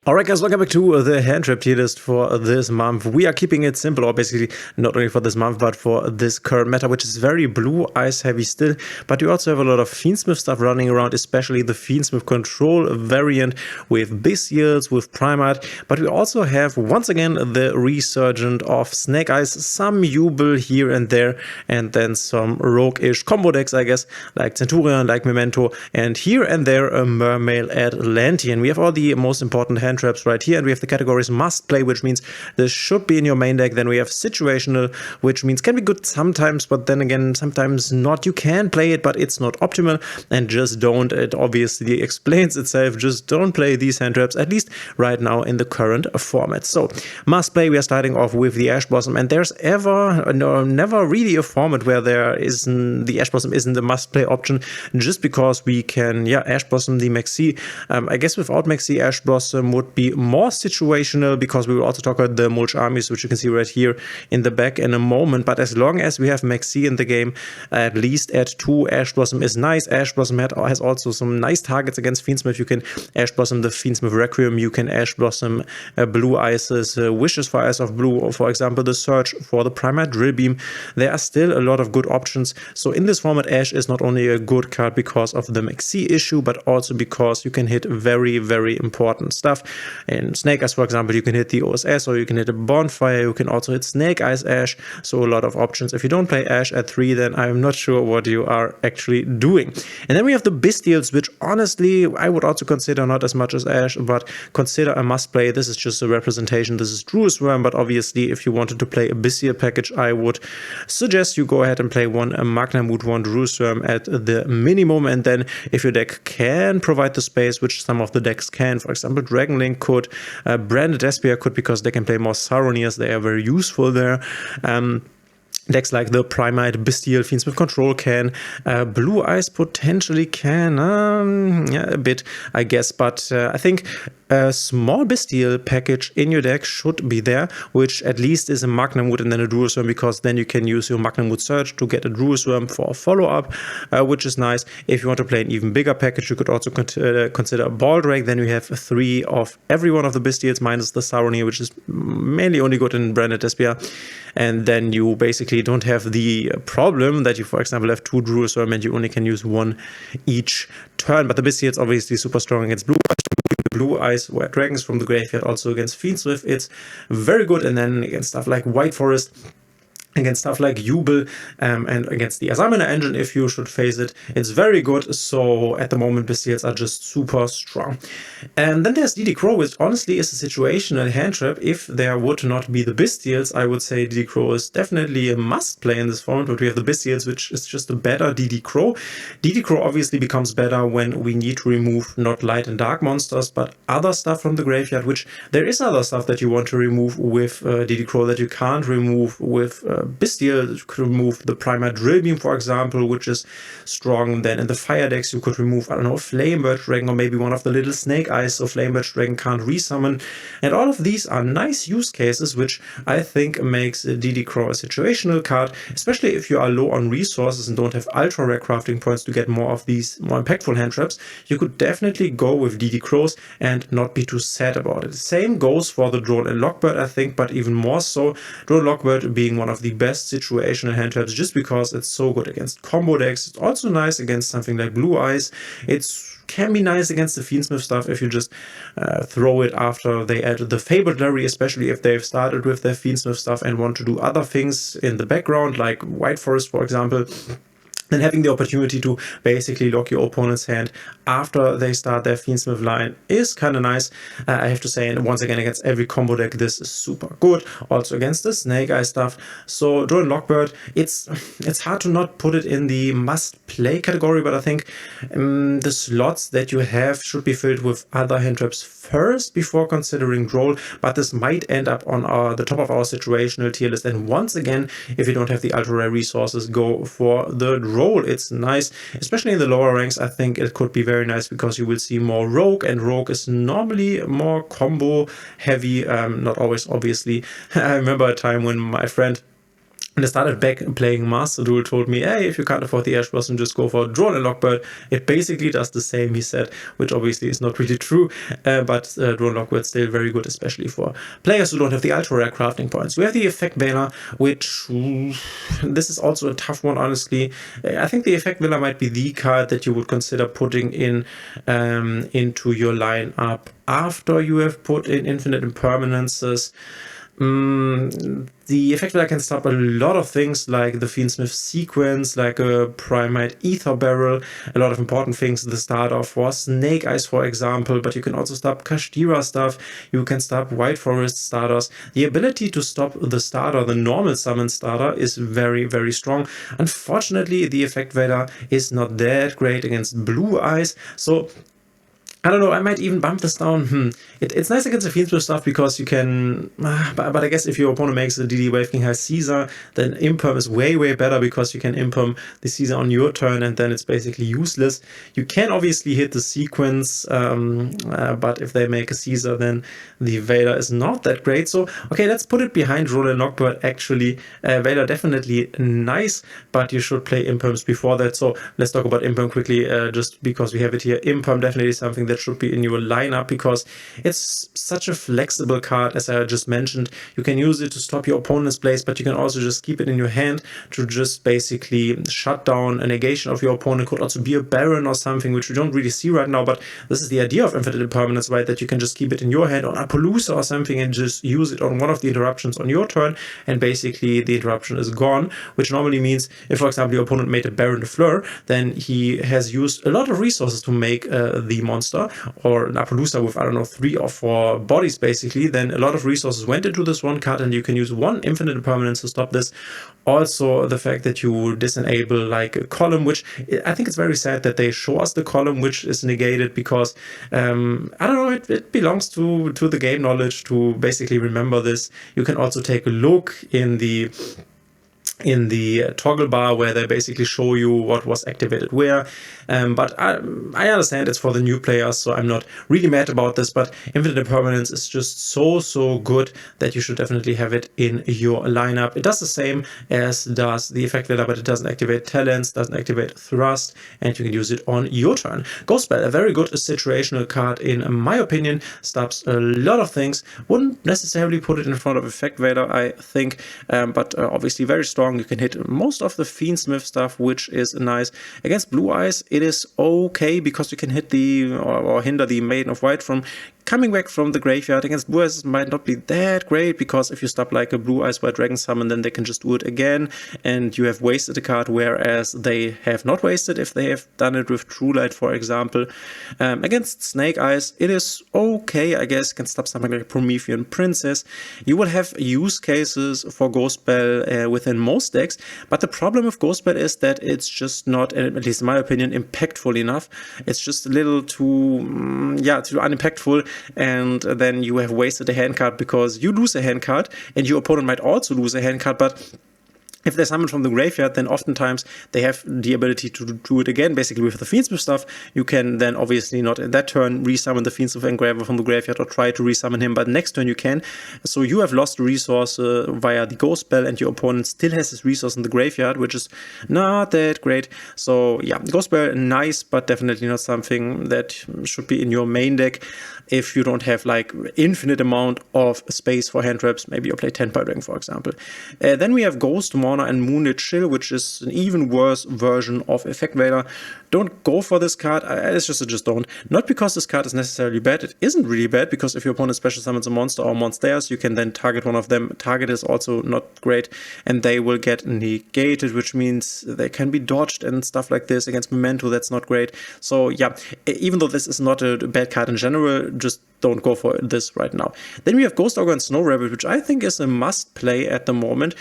Alright guys, welcome back to the hand trap tier list for this month. We are keeping it simple, or basically not only for this month, but for this current meta, which is very blue eyes heavy still. But we also have a lot of Fiendsmith stuff running around, especially the Fiendsmith control variant with Bystials, with Primate. But we also have, once again, the resurgent of Snake Eyes, some Jubel here and there, and then some rogue-ish combo decks, I guess, like Centurion, like Memento, and here and there a Mermail Atlantean. We have all the most important hand traps right here, and we have the categories must play, which means this should be in your main deck. Then we have situational, which means can be good sometimes, but then again sometimes not. You can play it, but it's not optimal, and just don't. It obviously explains itself. Just don't play these hand traps, at least right now in the current format. So must play, we are starting off with the Ash Blossom, and there's never really a format where the Ash Blossom isn't a must play option, just because we can Ash Blossom the Maxi. I guess without Maxi, Ash Blossom would be more situational, because we will also talk about the Mulch armies, which you can see right here in the back in a moment. But as long as we have Maxi in the game, at least at 2, Ash Blossom is nice. Ash Blossom has also some nice targets against Fiendsmith. You can Ash Blossom the Fiendsmith Requiem, you can Ash Blossom Blue Ice's Wishes for Eyes of Blue, or for example the Search for the Primate Drill Beam. There are still a lot of good options. So in this format, Ash is not only a good card because of the Maxi issue, but also because you can hit very, very important stuff. In Snake Eyes, for example, you can hit the OSS, or you can hit a Bonfire. You can also hit Snake Eyes Ash, so a lot of options. If you don't play Ash at 3, then I'm not sure what you are actually doing. And then we have the Bystials, which honestly I would also consider not as much as Ash, but consider a must play. This is just a representation. This is Druel's Worm, but obviously if you wanted to play a Bystial package, I would suggest you go ahead and play one Magnamoot, one Druel's Worm at the minimum. And then if your deck can provide the space, which some of the decks can, for example Dragonlink could, Branded Espia could, because they can play more Saronias. They are very useful there. Decks like the Primate, Bystial, Fiendsmith Control can, Blue Eyes potentially can, a bit, I guess, but I think a small Bystial package in your deck should be there, which at least is a Magnamoot and then a Druel's Worm, because then you can use your Magnamoot Search to get a Druel's Worm for a follow-up, which is nice. If you want to play an even bigger package, you could also consider a Baldrake. Then you have 3 of every one of the Bystials minus the Saronia, which is mainly only good in Branded Espia. And then you basically don't have the problem that you, for example, have 2 Druel's Worm and you only can use 1 each turn. But the Bystials obviously super strong against Blue Eyes, White Dragons from the graveyard, also against Fiendsmith. It's very good. And then against stuff like White Forest, against stuff like Jubel, and against the Asamina engine, if you should face it, it's very good. So at the moment, Bystials are just super strong. And then there's D.D. Crow, which honestly is a situational hand trap. If there would not be the Bystials, I would say D.D. Crow is definitely a must play in this format. But we have the Bystials, which is just a better D.D. Crow. D.D. Crow obviously becomes better when we need to remove not light and dark monsters, but other stuff from the graveyard, which there is other stuff that you want to remove with D.D. Crow that you can't remove with Bystial. You could remove the Primate Drill Beam, for example, which is strong. Then in the fire decks, you could remove, I don't know, Flamebird Dragon, or maybe one of the little Snake Eyes, so Flamebird Dragon can't resummon. And all of these are nice use cases, which I think makes D.D. Crow a situational card, especially if you are low on resources and don't have ultra rare crafting points to get more of these more impactful hand traps. You could definitely go with D.D. Crows and not be too sad about it. Same goes for the Drone and Lockbird, I think, but even more so. Drone and Lockbird being one of the best situational hand traps, just because it's so good against combo decks. It's also nice against something like Blue Eyes. It can be nice against the Fiendsmith stuff if you just throw it after they add the Fabled Larry, especially if they've started with their Fiendsmith stuff and want to do other things in the background, like White Forest, for example. Then having the opportunity to basically lock your opponent's hand after they start their Fiendsmith line is kind of nice. I have to say, and once again, against every combo deck, this is super good. Also against the Snake Eye stuff. So Duel and Lockbird, it's hard to not put it in the must-play category, but I think the slots that you have should be filled with other hand traps first before considering Droll, but this might end up on the top of our situational tier list. And once again, if you don't have the ultra rare resources, go for the Droll. It's nice, especially in the lower ranks. I think it could be very nice because you will see more Rogue, and Rogue is normally more combo heavy, not always, obviously. I remember a time when my friend When I started back playing Master Duel, told me, hey, if you can't afford the Ash Blossom, just go for Duel and Lockbird. It basically does the same, he said, which obviously is not really true, but Duel and Lockbird is still very good, especially for players who don't have the ultra rare crafting points. We have the Effect Veiler, which, this is also a tough one, honestly. I think the Effect Veiler might be the card that you would consider putting in into your lineup after you have put in Infinite Impermanences. The Effect Veiler can stop a lot of things like the Fiendsmith sequence, like a Primite Ether Barrel, a lot of important things, the starter for Snake Eyes, for example, but you can also stop Kashtira stuff, you can stop White Forest starters. The ability to stop the starter, the normal summon starter, is very, very strong. Unfortunately, the Effect Veiler is not that great against Blue Eyes, so I don't know, I might even bump this down. It's nice against the Fiendsmith stuff because you can... But I guess if your opponent makes a DD Wave King High Caesar, then Imperm is way, way better because you can Imperm the Caesar on your turn and then it's basically useless. You can obviously hit the sequence, but if they make a Caesar, then the Veiler is not that great. So, okay, let's put it behind Roll and Lockbird, actually. Veiler definitely nice, but you should play Imperms before that. So, let's talk about Imperm quickly, just because we have it here. Imperm definitely something that should be in your lineup because it's such a flexible card, as I just mentioned. You can use it to stop your opponent's plays, but you can also just keep it in your hand to just basically shut down a negation of your opponent. Could also be a Baron or something, which we don't really see right now, but this is the idea of Infinite Impermanence, right? That you can just keep it in your hand on a Palooza or something and just use it on one of the interruptions on your turn, and basically the interruption is gone, which normally means if, for example, your opponent made a Baron de Fleur, then he has used a lot of resources to make the monster, or an Appaloosa with, I don't know, 3 or 4 bodies basically, then a lot of resources went into this one card and you can use one Infinite Impermanence to stop this. Also, the fact that you disenable like a column, which I think it's very sad that they show us the column which is negated because, I don't know, it belongs to the game knowledge to basically remember this. You can also take a look in the toggle bar where they basically show you what was activated where, but I understand it's for the new players, so I'm not really mad about this, but Infinite Impermanence is just so good that you should definitely have it in your lineup. It does the same as does the Effect Veiler, but it doesn't activate Talents, doesn't activate Thrust, and you can use it on your turn. Ghost Spell, a very good situational card in my opinion, stops a lot of things. Wouldn't necessarily put it in front of Effect Veiler, I think, but obviously very strong. You can hit most of the Fiendsmith stuff, which is nice. Against Blue Eyes, it is okay because you can hit the or hinder the Maiden of White from coming back from the graveyard. Against Blue Eyes, it might not be that great because if you stop like a Blue Eyes White Dragon summon, then they can just do it again and you have wasted a card, whereas they have not wasted if they have done it with True Light, for example. Against Snake Eyes, it is okay, I guess. Can stop something like Promethean Princess. You will have use cases for Ghost Spell within most decks, but the problem with Ghost Spell is that it's just not, at least in my opinion, impactful enough. It's just a little too, too unimpactful, and then you have wasted a hand card because you lose a hand card, and your opponent might also lose a hand card, but if they summon from the graveyard, then oftentimes they have the ability to do it again. Basically, with the Fiendsmith stuff, you can then obviously not in that turn resummon the Fiendsmith Engraver from the graveyard or try to resummon him, but next turn you can. So you have lost a resource via the Ghost Spell, and your opponent still has this resource in the graveyard, which is not that great. So yeah, Ghost Spell, nice, but definitely not something that should be in your main deck. If you don't have like infinite amount of space for hand traps, maybe you play 10 Dragon, for example. Then we have Ghost Mourner and Moonlit Chill, which is an even worse version of Effect Veiler. Don't go for this card. It's just don't. Not because this card is necessarily bad. It isn't really bad, because if your opponent special summons a monster or monsters, you can then target one of them. Target is also not great, and they will get negated, which means they can be dodged and stuff like this. Against Memento, that's not great. So yeah, even though this is not a bad card in general, just don't go for this right now. Then we have Ghost Ogre and Snow Rabbit, which I think is a must play at the moment.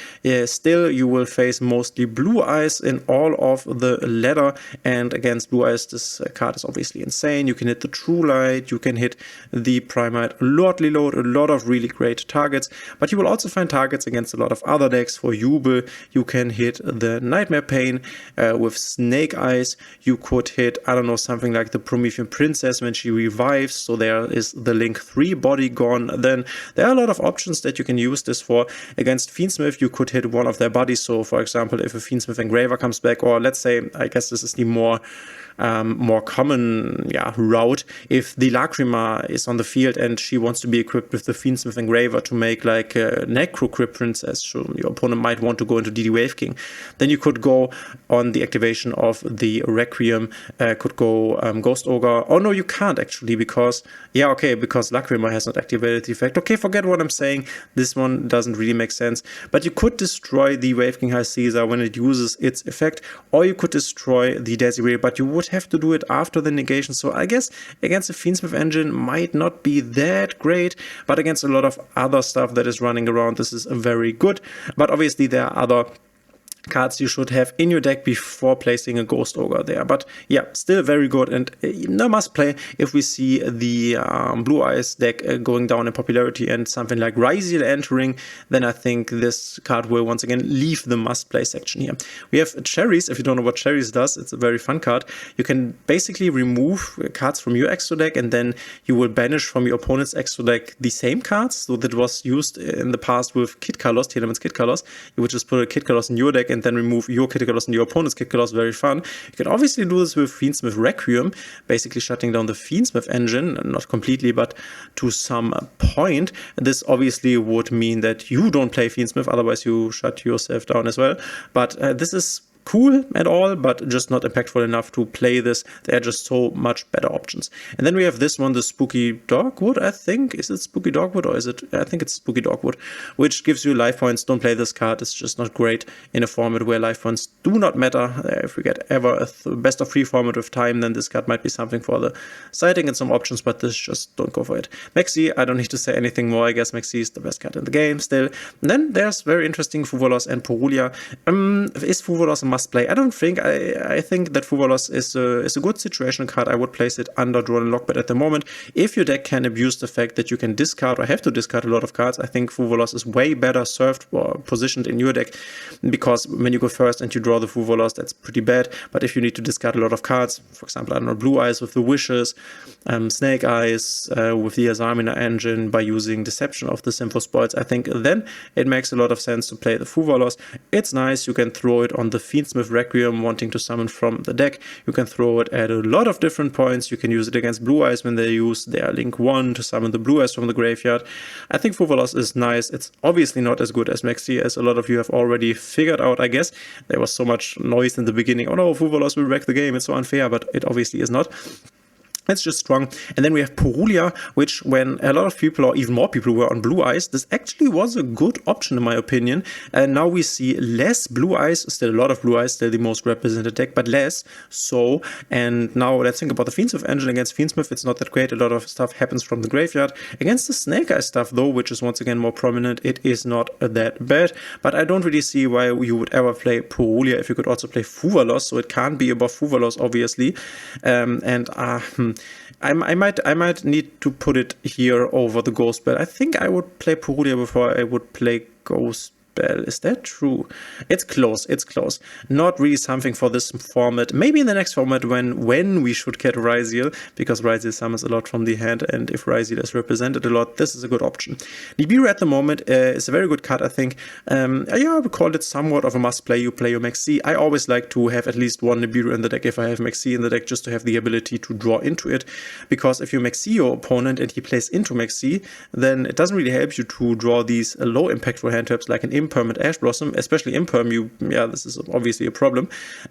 Still, you will face mostly Blue Eyes in all of the ladder, and against Blue Eyes, this card is obviously insane. You can hit the True Light, you can hit the Primite Lordly Load, a lot of really great targets, but you will also find targets against a lot of other decks. For Jubel, you can hit the Nightmare Pain. With Snake Eyes, you could hit, I don't know, something like the Promethean Princess when she revives, so there is the Link 3 body gone. Then there are a lot of options that you can use this for. Against Fiendsmith, you could hit one of their bodies body. So for example, if a Fiendsmith Engraver comes back, or let's say, I guess this is the more common route, if the Lacrima is on the field and she wants to be equipped with the Fiendsmith Engraver to make like a Necro Crypt Princess, so your opponent might want to go into DD Wave King, then you could go on the activation of the Requiem, could go Ghost Ogre. Oh no, you can't actually, because because Lacrima has not activated the effect. Okay, forget what I'm saying, this one doesn't really make sense. But you could destroy the Wave King High Caesar when it uses its effect, or you could destroy the Desiree, but you would have to do it after the negation. So I guess against the Fiendsmith engine might not be that great, but against a lot of other stuff that is running around, this is very good. But obviously there are other cards you should have in your deck before placing a Ghost Ogre there. But yeah, still very good, and no must play if we see the Blue Eyes deck going down in popularity and something like Ryziel entering, then I think this card will once again leave the must play section here. We have Cherries. If you don't know what Cherries does, it's a very fun card. You can basically remove cards from your extra deck, and then you will banish from your opponent's extra deck the same cards. So that was used in the past with Kid Kalos, Telemans Kid Kalos. You would just put a Kid Kalos in your deck and then remove your Kid Kalos and your opponent's Kid Kalos. Very fun. You can obviously do this with Fiendsmith Requiem, basically shutting down the Fiendsmith engine, not completely, but to some point. This obviously would mean that you don't play Fiendsmith, otherwise you shut yourself down as well. But this is cool and all, but just not impactful enough to play this. There are just so much better options. And then we have this one, the Spooky Dogwood, I think. Is it Spooky Dogwood, or is it? I think it's Spooky Dogwood, which gives you life points. Don't play this card. It's just not great in a format where life points do not matter. If we get ever a best of 3 format with time, then this card might be something for the sighting and some options, but this just don't go for it. Maxi, I don't need to say anything more. I guess Maxi is the best card in the game still. And then there's very interesting Fuvos and Porulia. Is Fuvos a must play? I don't think. I think that Fuvos is a good situational card. I would place it under Drawn and Lockbait at the moment. If your deck can abuse the fact that you can discard or have to discard a lot of cards, I think Fuvos is way better served or positioned in your deck, because when you go first and you draw the Fuvos, that's pretty bad. But if you need to discard a lot of cards, for example, I don't know, Blue Eyes with the Wishes, Snake Eyes with the Azamina engine by using Deception of the Symphosploits, I think then it makes a lot of sense to play the Fuvos. It's nice. You can throw it on the Fiendsmith Requiem wanting to summon from the deck. You can throw it at a lot of different points. You can use it against Blue Eyes when they use their Link 1 to summon the Blue Eyes from the graveyard. I think Fuvos is nice. It's obviously not as good as Maxi, as a lot of you have already figured out, I guess. There was so much noise in the beginning. Oh no, Fuvos will wreck the game. It's so unfair, but it obviously is not. It's just strong. And then we have Porulia, which when a lot of people, or even more people, were on Blue Eyes, this actually was a good option in my opinion. And now we see less Blue Eyes, still a lot of Blue Eyes, still the most represented deck, but less so. And now let's think about the Fiendsmith engine. Against Fiendsmith, it's not that great. A lot of stuff happens from the graveyard. Against the Snake Eyes stuff though, which is once again more prominent, it is not that bad. But I don't really see why you would ever play Porulia if you could also play Fuvos, so it can't be above Fuvos obviously. I might need to put it here over the Ghost Bell. I think I would play Porulia before I would play Ghost Bell. Is that true? It's close. It's close. Not really something for this format. Maybe in the next format when we should get Ryziel, because Ryziel summons a lot from the hand, and if Ryziel is represented a lot, this is a good option. Nibiru at the moment is a very good card, I think. I would call it somewhat of a must play. You play your Maxi. I always like to have at least one Nibiru in the deck if I have Maxi in the deck, just to have the ability to draw into it, because if you Maxi your opponent and he plays into Maxi, then it doesn't really help you to draw these low impactful hand traps like an Impermanent Ash Blossom, especially Imperm. This is obviously a problem.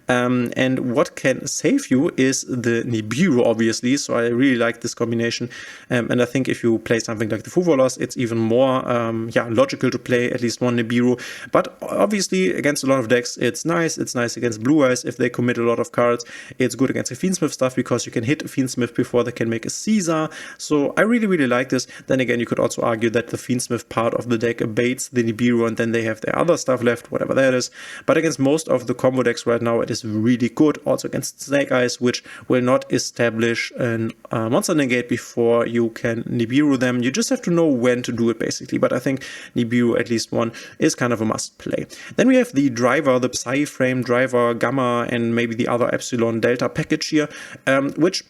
And what can save you is the Nibiru, obviously. So I really like this combination. And I think if you play something like the Fuvos, it's even more logical to play at least one Nibiru. But obviously against a lot of decks, it's nice. It's nice against Blue Eyes if they commit a lot of cards. It's good against the Fiendsmith stuff because you can hit a Fiendsmith before they can make a Caesar. So I really, really like this. Then again, you could also argue that the Fiendsmith part of the deck abates the Nibiru, and then they have their other stuff left, whatever that is. But against most of the combo decks right now, it is really good. Also against Snake Eyes, which will not establish a monster negate before you can Nibiru them. You just have to know when to do it, basically. But I think Nibiru, at least one, is kind of a must play. Then we have the driver, the Psy Frame driver, Gamma, and maybe the other Epsilon Delta package here, which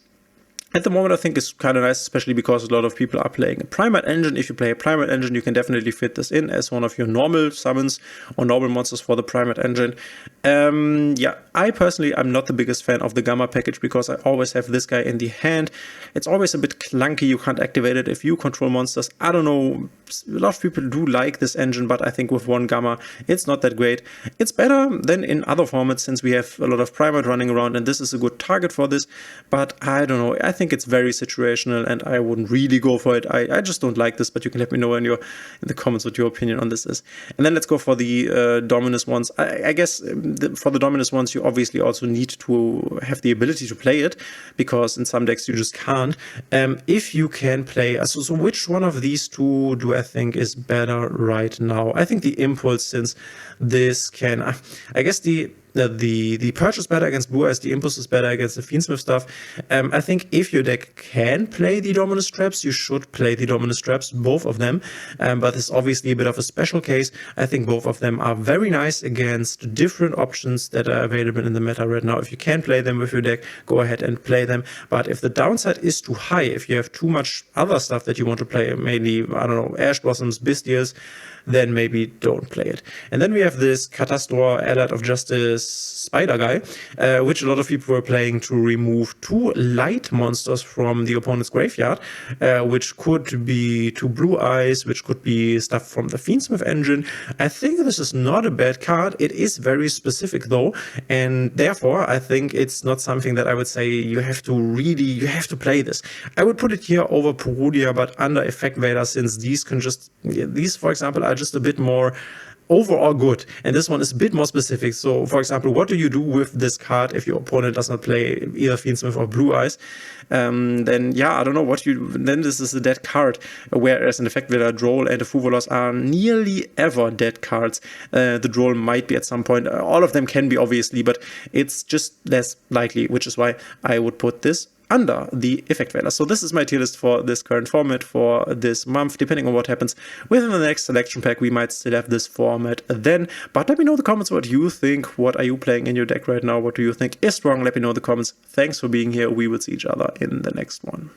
at the moment, I think it's kind of nice, especially because a lot of people are playing a Primate Engine. If you play a Primate Engine, you can definitely fit this in as one of your normal summons or normal monsters for the Primate Engine. Yeah, I personally, I'm not the biggest fan of the Gamma package because I always have this guy in the hand. It's always a bit clunky. You can't activate it if you control monsters. I don't know. A lot of people do like this engine, but I think with one Gamma, it's not that great. It's better than in other formats since we have a lot of Primate running around, and this is a good target for this. But I don't know. I think it's very situational, and I wouldn't really go for it. I just don't like this, but you can let me know in the comments what your opinion on this is. And then let's go for the Dominus ones. I guess for the Dominus ones, you obviously also need to have the ability to play it, because in some decks you just can't. If you can play, so which one of these two do I think is better right now? I think the Impulse, since this can, I guess the Purge is better against Blue Eyes, the Impulse is better against the Fiendsmith stuff. I think if your deck can play the Dominus Traps, you should play the Dominus Traps, both of them. But it's obviously a bit of a special case. I think both of them are very nice against different options that are available in the meta right now. If you can play them with your deck, go ahead and play them. But if the downside is too high, if you have too much other stuff that you want to play, mainly, I don't know, Ash Blossoms, Bystials, then maybe don't play it. And then we have this Catastor, Allied of Justice Spider guy, which a lot of people were playing to remove 2 light monsters from the opponent's graveyard, which could be 2 Blue Eyes, which could be stuff from the Fiendsmith engine. I think this is not a bad card. It is very specific though, and therefore I think it's not something that I would say you have to play this. I would put it here over Perudia, but under Effect Vader, since these for example are just a bit more overall good, and this one is a bit more specific. So for example, what do you do with this card if your opponent does not play either Fiendsmith or Blue Eyes? Then yeah, I don't know what then this is a dead card, whereas an Effect Vader, Droll, and a Fuvos are nearly ever dead cards. The Droll might be at some point, all of them can be obviously, but it's just less likely, which is why I would put this under the Effect Vader. So this is my tier list for this current format for this month. Depending on what happens within the next selection pack, we might still have this format then. But let me know in the comments what you think. What are you playing in your deck right now? What do you think is strong? Let me know in the comments. Thanks for being here. We will see each other in the next one.